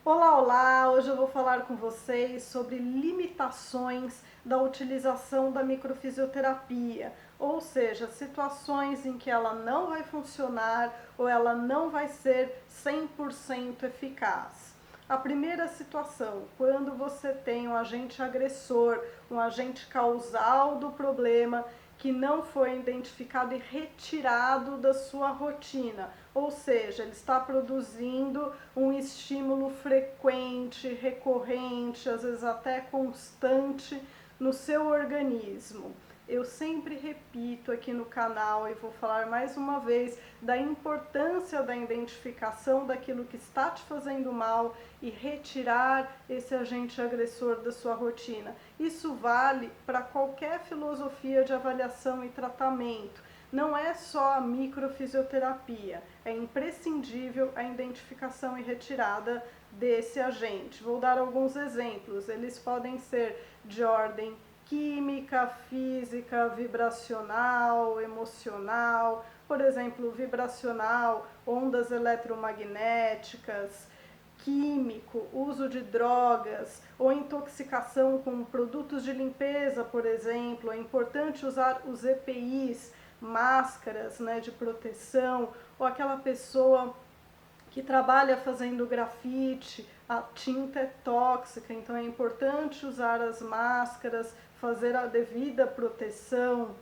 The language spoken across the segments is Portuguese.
Olá, olá! Hoje eu vou falar com vocês sobre limitações da utilização da microfisioterapia, ou seja, situações em que ela não vai funcionar ou ela não vai ser 100% eficaz. A primeira situação, quando você tem um agente agressor, um agente causal do problema que não foi identificado e retirado da sua rotina, ou seja, ele está produzindo um estímulo frequente, recorrente, às vezes até constante no seu organismo. Eu sempre repito aqui no canal e vou falar mais uma vez da importância da identificação daquilo que está te fazendo mal e retirar esse agente agressor da sua rotina. Isso vale para qualquer filosofia de avaliação e tratamento. Não é só a microfisioterapia, é imprescindível a identificação e retirada desse agente. Vou dar alguns exemplos, eles podem ser de ordem química, física, vibracional, emocional, por exemplo, vibracional, ondas eletromagnéticas, químico, uso de drogas ou intoxicação com produtos de limpeza, por exemplo. É importante usar os EPIs, máscaras, né, de proteção, ou aquela pessoa que trabalha fazendo grafite, a tinta é tóxica, então é importante usar as máscaras, fazer a devida proteção.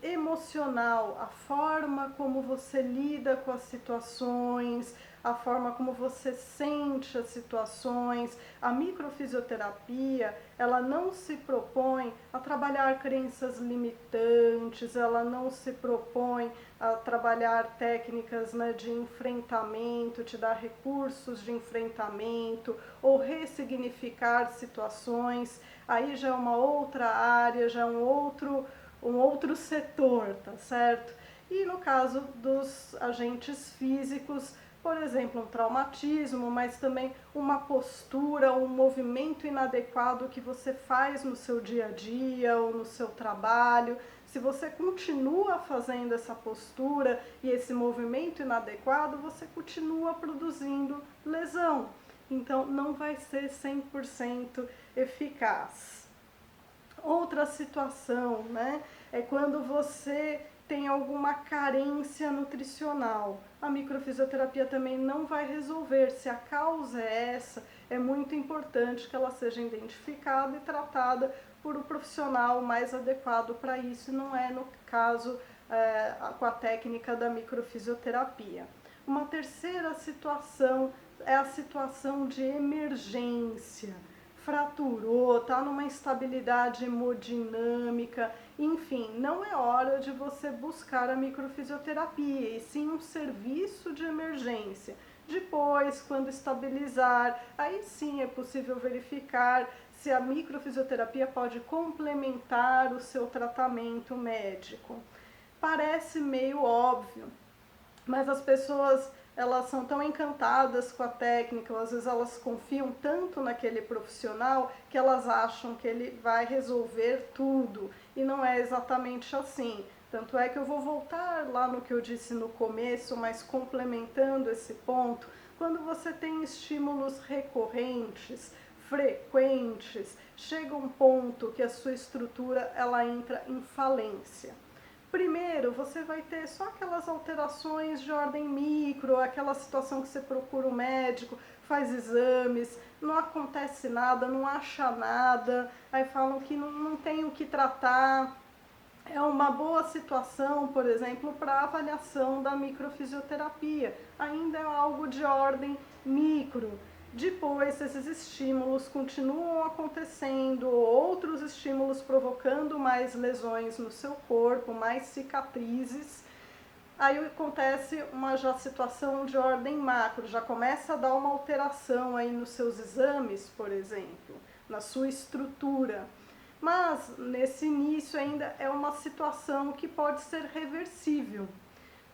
Emocional, a forma como você lida com as situações, a forma como você sente as situações. A microfisioterapia, ela não se propõe a trabalhar crenças limitantes, ela não se propõe a trabalhar técnicas, né, de enfrentamento, te dar recursos de enfrentamento ou ressignificar situações. Aí já é uma outra área, já é um outro setor, tá certo? E no caso dos agentes físicos, por exemplo, um traumatismo, mas também uma postura, um movimento inadequado que você faz no seu dia a dia ou no seu trabalho. Se você continua fazendo essa postura e esse movimento inadequado, você continua produzindo lesão. Então, não vai ser 100% eficaz. Outra situação, né, é quando você tem alguma carência nutricional. A microfisioterapia também não vai resolver. Se a causa é essa, é muito importante que ela seja identificada e tratada por um profissional mais adequado para isso, e não é no caso com a técnica da microfisioterapia. Uma terceira situação é a situação de emergência. Fraturou, está numa instabilidade hemodinâmica, enfim, não é hora de você buscar a microfisioterapia, e sim um serviço de emergência. Depois, quando estabilizar, aí sim é possível verificar se a microfisioterapia pode complementar o seu tratamento médico. Parece meio óbvio, mas as pessoas, elas são tão encantadas com a técnica, ou às vezes elas confiam tanto naquele profissional que elas acham que ele vai resolver tudo, e não é exatamente assim. Tanto é que eu vou voltar lá no que eu disse no começo, mas complementando esse ponto, quando você tem estímulos recorrentes, frequentes, chega um ponto que a sua estrutura ela entra em falência. Primeiro, você vai ter só aquelas alterações de ordem micro, aquela situação que você procura o médico, faz exames, não acontece nada, não acha nada, aí falam que não tem o que tratar. É uma boa situação, por exemplo, para avaliação da microfisioterapia. Ainda é algo de ordem micro. Depois, esses estímulos continuam acontecendo, outros estímulos provocando mais lesões no seu corpo, mais cicatrizes. Aí acontece uma já situação de ordem macro, já começa a dar uma alteração aí nos seus exames, por exemplo, na sua estrutura. Mas nesse início ainda é uma situação que pode ser reversível.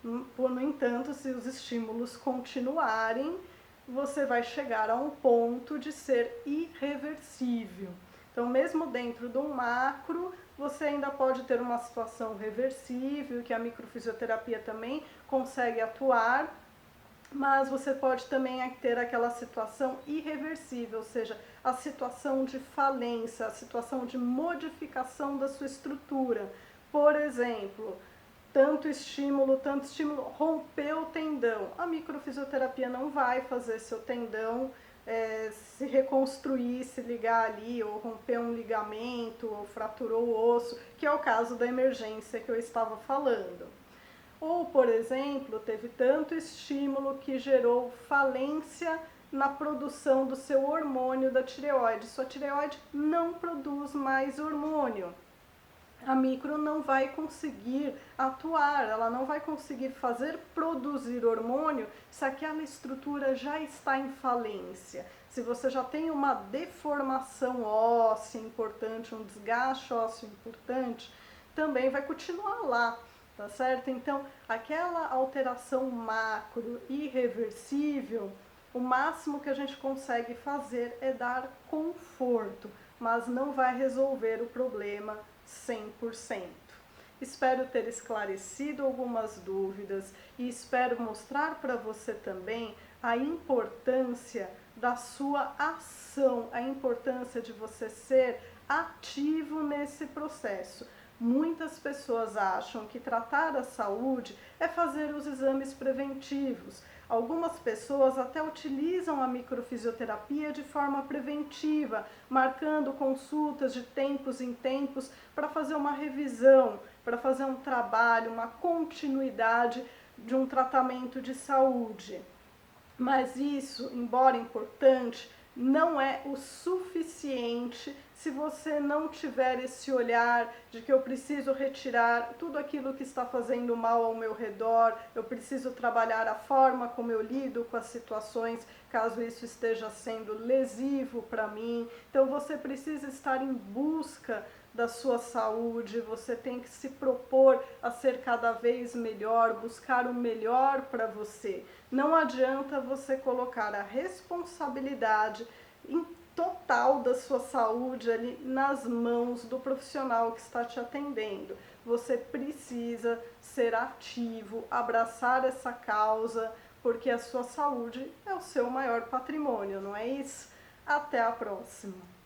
No entanto, se os estímulos continuarem, você vai chegar a um ponto de ser irreversível. Então, mesmo dentro do macro, você ainda pode ter uma situação reversível, que a microfisioterapia também consegue atuar, Mas você pode também ter aquela situação irreversível, ou seja, a situação de falência, a situação de modificação da sua estrutura. Por exemplo, tanto estímulo, rompeu o tendão. A microfisioterapia não vai fazer seu tendão se reconstruir, se ligar ali, ou romper um ligamento, ou fraturou o osso, que é o caso da emergência que eu estava falando. Ou, por exemplo, teve tanto estímulo que gerou falência na produção do seu hormônio da tireoide. Sua tireoide não produz mais hormônio. A micro não vai conseguir atuar, ela não vai conseguir fazer produzir hormônio se aquela estrutura já está em falência. Se você já tem uma deformação óssea importante, um desgaste ósseo importante, também vai continuar lá. Tá certo? Então, aquela alteração macro irreversível, o máximo que a gente consegue fazer é dar conforto, mas não vai resolver o problema 100%. Espero ter esclarecido algumas dúvidas e espero mostrar para você também a importância da sua ação, a importância de você ser ativo nesse processo. Muitas pessoas acham que tratar a saúde é fazer os exames preventivos. Algumas pessoas até utilizam a microfisioterapia de forma preventiva, marcando consultas de tempos em tempos para fazer uma revisão, para fazer um trabalho, uma continuidade de um tratamento de saúde. Mas isso, embora importante, não é o suficiente se você não tiver esse olhar de que eu preciso retirar tudo aquilo que está fazendo mal ao meu redor, eu preciso trabalhar a forma como eu lido com as situações, caso isso esteja sendo lesivo para mim. Então você precisa estar em busca da sua saúde, você tem que se propor a ser cada vez melhor, buscar o melhor para você. Não adianta você colocar a responsabilidade em total da sua saúde ali nas mãos do profissional que está te atendendo. Você precisa ser ativo, abraçar essa causa, porque a sua saúde é o seu maior patrimônio, não é isso? Até a próxima!